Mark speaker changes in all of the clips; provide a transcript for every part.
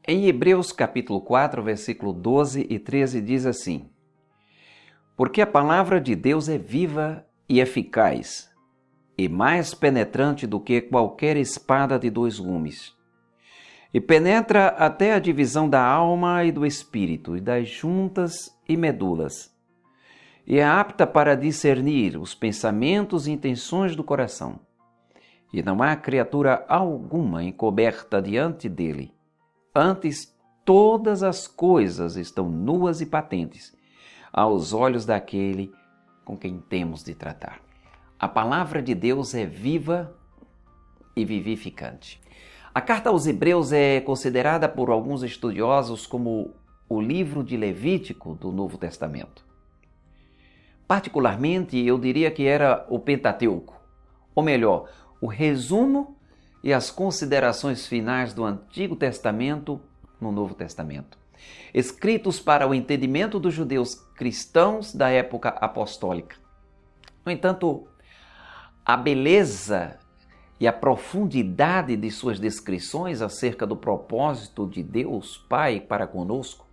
Speaker 1: Em Hebreus capítulo 4, versículo 12 e 13 diz assim: Porque a palavra de Deus é viva e eficaz, e mais penetrante do que qualquer espada de dois gumes, e penetra até a divisão da alma e do espírito, e das juntas e medulas, e é apta para discernir os pensamentos e intenções do coração. E não há criatura alguma encoberta diante dele. Antes, todas as coisas estão nuas e patentes aos olhos daquele com quem temos de tratar. A palavra de Deus é viva e vivificante. A carta aos Hebreus é considerada por alguns estudiosos como o livro de Levítico do Novo Testamento. Particularmente, eu diria que era o Pentateuco, ou melhor, o resumo e as considerações finais do Antigo Testamento no Novo Testamento, escritos para o entendimento dos judeus cristãos da época apostólica. No entanto, a beleza e a profundidade de suas descrições acerca do propósito de Deus Pai para conosco,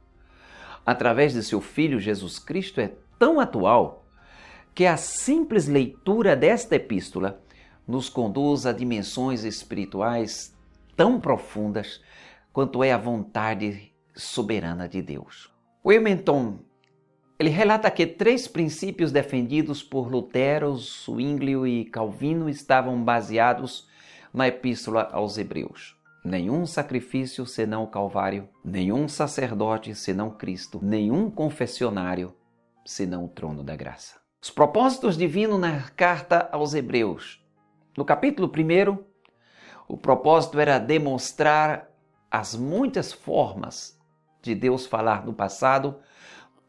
Speaker 1: através de seu Filho Jesus Cristo, é tão atual que a simples leitura desta epístola nos conduz a dimensões espirituais tão profundas quanto é a vontade soberana de Deus. Willmington, ele relata que 3 princípios defendidos por Lutero, Zwinglio e Calvino estavam baseados na epístola aos Hebreus. Nenhum sacrifício senão o Calvário, nenhum sacerdote senão Cristo, nenhum confessionário senão o trono da graça. Os propósitos divinos na carta aos Hebreus. No capítulo 1, o propósito era demonstrar as muitas formas de Deus falar no passado,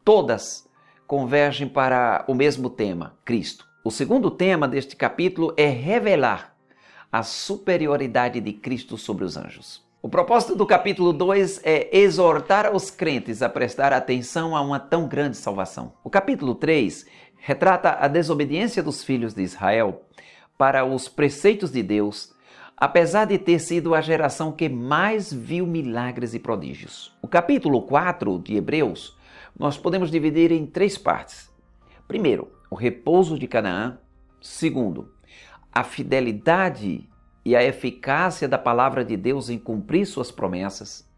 Speaker 1: todas convergem para o mesmo tema, Cristo. O segundo tema deste capítulo é revelar a superioridade de Cristo sobre os anjos. O propósito do capítulo 2 é exortar os crentes a prestar atenção a uma tão grande salvação. O capítulo 3 retrata a desobediência dos filhos de Israel para os preceitos de Deus, apesar de ter sido a geração que mais viu milagres e prodígios. O capítulo 4 de Hebreus nós podemos dividir em 3 partes. Primeiro, o repouso de Canaã. Segundo, a fidelidade e a eficácia da palavra de Deus em cumprir suas promessas.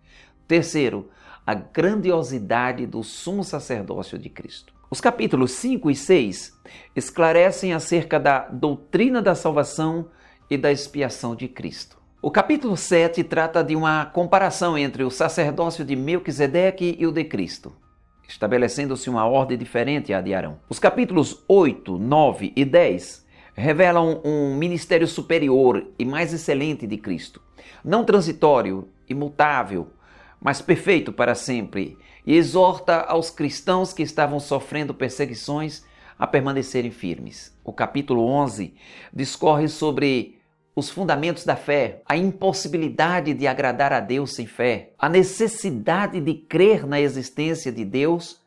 Speaker 1: Terceiro, a grandiosidade do sumo sacerdócio de Cristo. Os capítulos 5 e 6 esclarecem acerca da doutrina da salvação e da expiação de Cristo. O capítulo 7 trata de uma comparação entre o sacerdócio de Melquisedeque e o de Cristo, estabelecendo-se uma ordem diferente à de Arão. Os capítulos 8, 9 e 10 revelam um ministério superior e mais excelente de Cristo, não transitório, imutável, mas perfeito para sempre, e exorta aos cristãos que estavam sofrendo perseguições a permanecerem firmes. O capítulo 11 discorre sobre os fundamentos da fé, a impossibilidade de agradar a Deus sem fé, a necessidade de crer na existência de Deus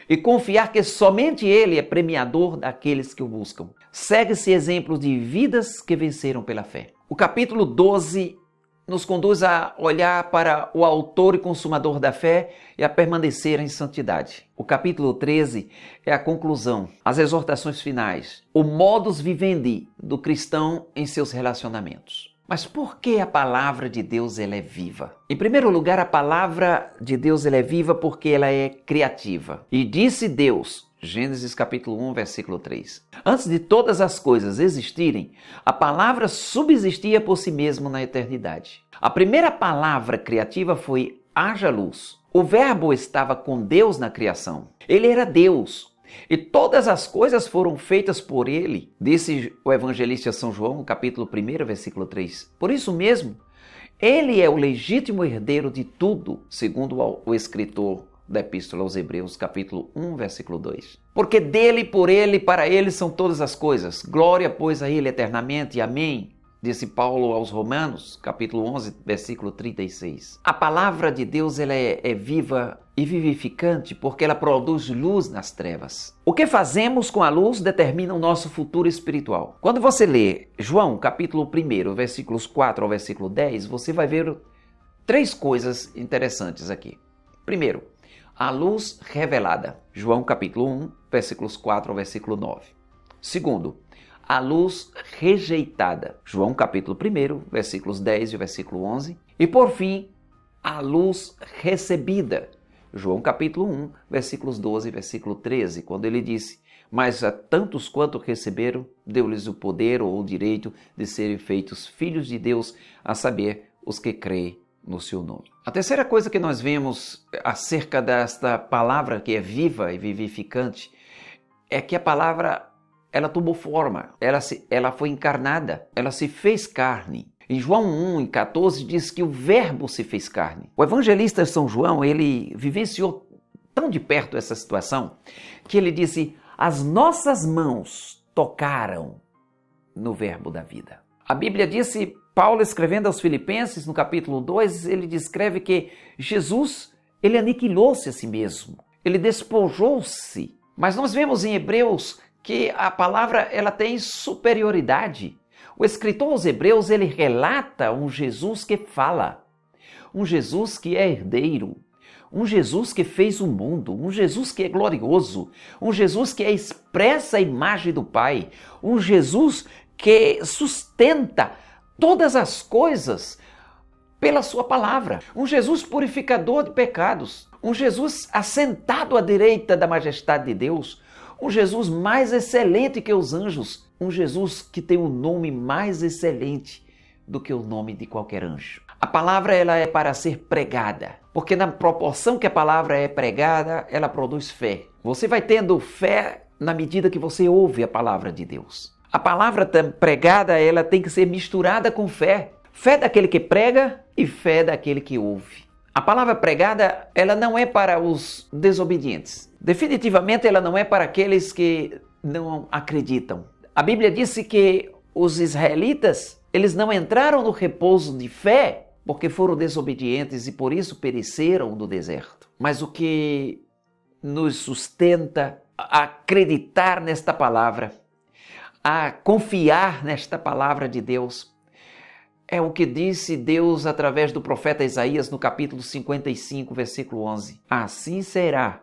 Speaker 1: e confiar que somente Ele é premiador daqueles que o buscam. Segue-se exemplos de vidas que venceram pela fé. O capítulo 12 nos conduz a olhar para o autor e consumador da fé e a permanecer em santidade. O capítulo 13 é a conclusão, as exortações finais, o modus vivendi do cristão em seus relacionamentos. Mas por que a palavra de Deus ela é viva? Em primeiro lugar, a palavra de Deus ela é viva porque ela é criativa. E disse Deus, Gênesis capítulo 1, versículo 3. Antes de todas as coisas existirem, a palavra subsistia por si mesma na eternidade. A primeira palavra criativa foi haja luz. O verbo estava com Deus na criação. Ele era Deus. E todas as coisas foram feitas por ele, disse o evangelista São João, no capítulo 1, versículo 3. Por isso mesmo, ele é o legítimo herdeiro de tudo, segundo o escritor da Epístola aos Hebreus, capítulo 1, versículo 2. Porque dele, por ele e para ele são todas as coisas. Glória, pois, a ele eternamente. Amém. disse Paulo aos Romanos, capítulo 11, versículo 36. A palavra de Deus ela é viva e vivificante porque ela produz luz nas trevas. O que fazemos com a luz determina o nosso futuro espiritual. Quando você lê João, capítulo 1, versículos 4 ao versículo 10, você vai ver 3 coisas interessantes aqui. Primeiro, a luz revelada. João, capítulo 1, versículos 4 ao versículo 9. Segundo, a luz rejeitada. João capítulo 1, versículos 10 e versículo 11. E por fim, a luz recebida. João capítulo 1, versículos 12 e versículo 13, quando ele disse: mas a tantos quanto receberam, deu-lhes o poder ou o direito de serem feitos filhos de Deus, a saber, os que creem no seu nome. A terceira coisa que nós vemos acerca desta palavra que é viva e vivificante é que a palavra ela tomou forma, ela foi encarnada, ela se fez carne. Em João 1:14 diz que o verbo se fez carne. O evangelista São João, ele vivenciou tão de perto essa situação que ele disse: as nossas mãos tocaram no verbo da vida. A Bíblia disse, Paulo escrevendo aos Filipenses, no capítulo 2, ele descreve que Jesus, ele aniquilou-se a si mesmo, ele despojou-se. Mas nós vemos em Hebreus que a palavra ela tem superioridade. O escritor aos Hebreus, ele relata um Jesus que fala, um Jesus que é herdeiro, um Jesus que fez o mundo, um Jesus que é glorioso, um Jesus que é expressa a imagem do Pai, um Jesus que sustenta todas as coisas pela sua palavra, um Jesus purificador de pecados, um Jesus assentado à direita da majestade de Deus, um Jesus mais excelente que os anjos, um Jesus que tem um nome mais excelente do que o nome de qualquer anjo. A palavra ela é para ser pregada, porque na proporção que a palavra é pregada, ela produz fé. Você vai tendo fé na medida que você ouve a palavra de Deus. A palavra pregada ela tem que ser misturada com fé. Fé daquele que prega e fé daquele que ouve. A palavra pregada, ela não é para os desobedientes. Definitivamente, ela não é para aqueles que não acreditam. A Bíblia disse que os israelitas, eles não entraram no repouso de fé porque foram desobedientes e por isso pereceram no deserto. Mas o que nos sustenta a acreditar nesta palavra, a confiar nesta palavra de Deus, é o que disse Deus através do profeta Isaías no capítulo 55, versículo 11. Assim será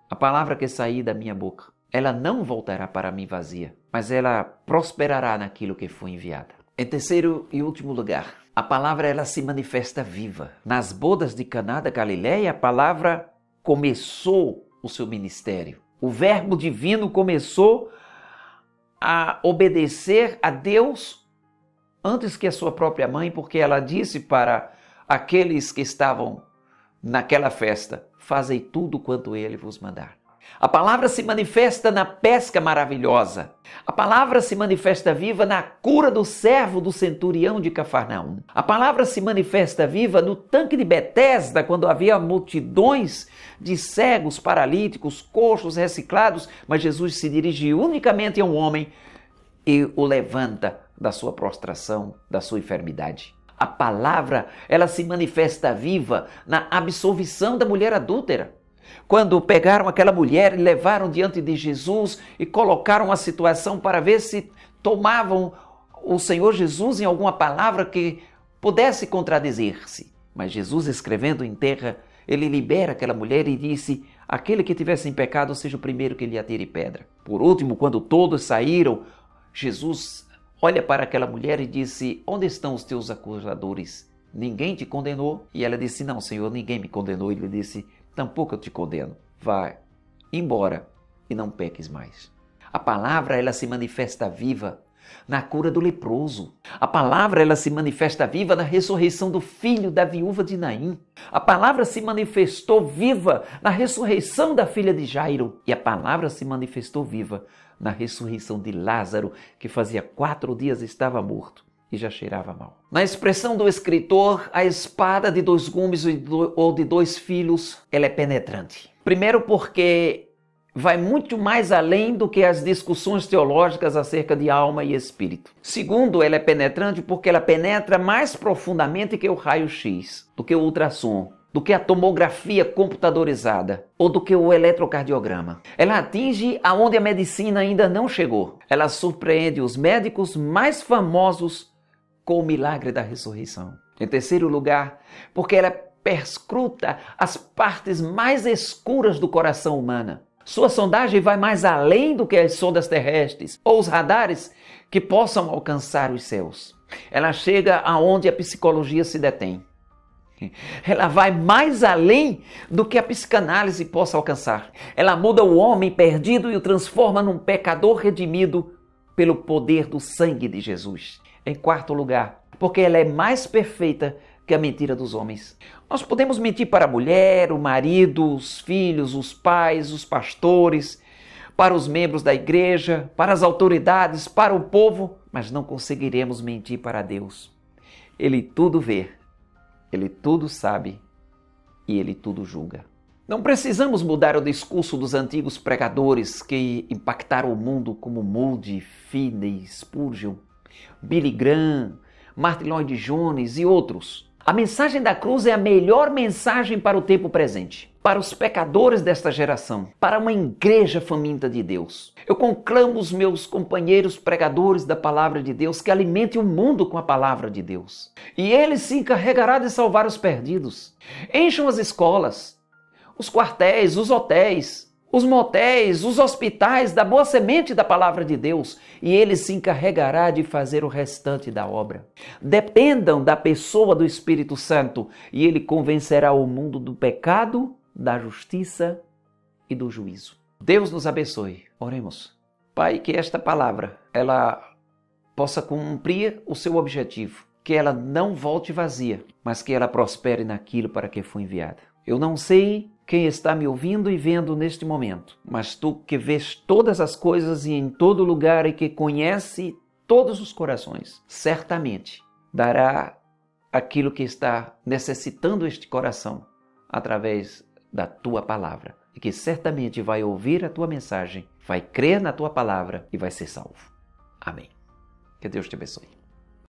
Speaker 1: a palavra que sair da minha boca. Ela não voltará para mim vazia, mas ela prosperará naquilo que foi enviada. Em terceiro e último lugar, a palavra ela se manifesta viva. Nas bodas de Caná da Galileia, a palavra começou o seu ministério. O verbo divino começou a obedecer a Deus antes que a sua própria mãe, porque ela disse para aqueles que estavam naquela festa: fazei tudo quanto ele vos mandar. A palavra se manifesta na pesca maravilhosa. A palavra se manifesta viva na cura do servo do centurião de Cafarnaum. A palavra se manifesta viva no tanque de Betesda, quando havia multidões de cegos, paralíticos, coxos, reciclados, mas Jesus se dirige unicamente a um homem e o levanta da sua prostração, da sua enfermidade. A palavra, ela se manifesta viva na absolvição da mulher adúltera. Quando pegaram aquela mulher e levaram diante de Jesus e colocaram a situação para ver se tomavam o Senhor Jesus em alguma palavra que pudesse contradizer-se. Mas Jesus, escrevendo em terra, ele libera aquela mulher e disse: aquele que tivesse em pecado seja o primeiro que lhe atire pedra. Por último, quando todos saíram, Jesus olha para aquela mulher e disse: onde estão os teus acusadores? Ninguém te condenou? E ela disse: não, Senhor, ninguém me condenou. Ele disse: tampouco eu te condeno. Vai embora e não peques mais. A palavra, ela se manifesta viva na cura do leproso. A palavra, ela se manifesta viva na ressurreição do filho da viúva de Naim. A palavra se manifestou viva na ressurreição da filha de Jairo. E a palavra se manifestou viva na ressurreição de Lázaro, que fazia 4 dias estava morto e já cheirava mal. Na expressão do escritor, a espada de 2 gumes ou de 2 filos, ela é penetrante. Primeiro porque vai muito mais além do que as discussões teológicas acerca de alma e espírito. Segundo, ela é penetrante porque ela penetra mais profundamente que o raio-x, do que o ultrassom, do que a tomografia computadorizada ou do que o eletrocardiograma. Ela atinge aonde a medicina ainda não chegou. Ela surpreende os médicos mais famosos com o milagre da ressurreição. Em terceiro lugar, porque ela perscruta as partes mais escuras do coração humano. Sua sondagem vai mais além do que as sondas terrestres ou os radares que possam alcançar os céus. Ela chega aonde a psicologia se detém. Ela vai mais além do que a psicanálise possa alcançar. Ela muda o homem perdido e o transforma num pecador redimido pelo poder do sangue de Jesus. Em quarto lugar, porque ela é mais perfeita que a mentira dos homens. Nós podemos mentir para a mulher, o marido, os filhos, os pais, os pastores, para os membros da igreja, para as autoridades, para o povo, mas não conseguiremos mentir para Deus. Ele tudo vê, Ele tudo sabe e Ele tudo julga. Não precisamos mudar o discurso dos antigos pregadores que impactaram o mundo como Moody, Finney, Spurgeon, Billy Graham, Martin Lloyd Jones e outros. A mensagem da cruz é a melhor mensagem para o tempo presente, para os pecadores desta geração, para uma igreja faminta de Deus. Eu conclamo os meus companheiros pregadores da palavra de Deus que alimentem o mundo com a palavra de Deus. E Ele se encarregará de salvar os perdidos. Encham as escolas, os quartéis, os hotéis, os motéis, os hospitais da boa semente da palavra de Deus, e Ele se encarregará de fazer o restante da obra. Dependam da pessoa do Espírito Santo, e Ele convencerá o mundo do pecado, da justiça e do juízo. Deus nos abençoe. Oremos. Pai, que esta palavra, ela possa cumprir o seu objetivo, que ela não volte vazia, mas que ela prospere naquilo para que foi enviada. Eu não sei quem está me ouvindo e vendo neste momento, mas Tu que vês todas as coisas e em todo lugar e que conhece todos os corações, certamente dará aquilo que está necessitando este coração através da Tua palavra e que certamente vai ouvir a Tua mensagem, vai crer na Tua palavra e vai ser salvo. Amém. Que Deus te abençoe.